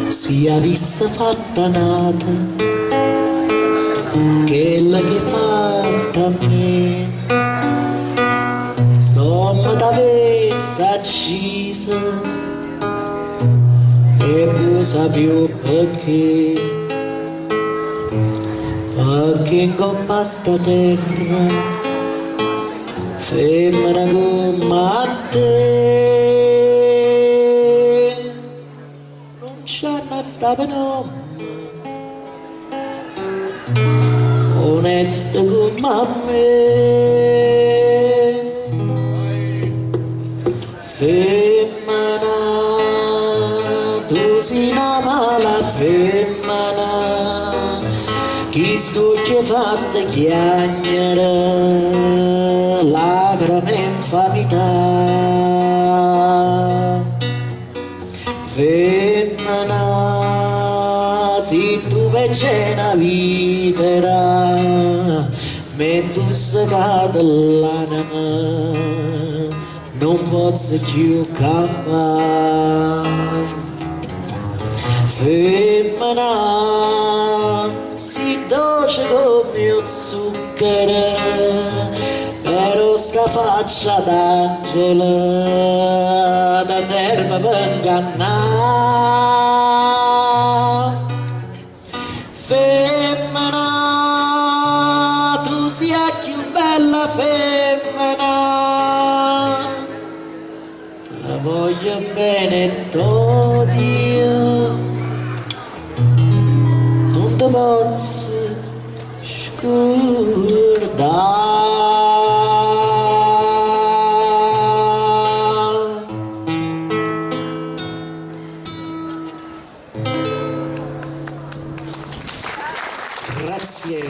Sia vista fatta nata quella che fatta a me, stomma t'avesse accisa e non sa più perché in coppa sta terra femmina come te non c'è una stava no onesta come me femmina tu sei una mala femmina chi sto che fatta chiagnere lacrime infamità femmina se tu vece una vipera me tu secata l'anima non posso più campare femmina si dolce come il zucchero però sta faccia d'angelo da serve per ingannare femmina tu sia più bella femmina la voglio bene Dio non te posso scordare grazie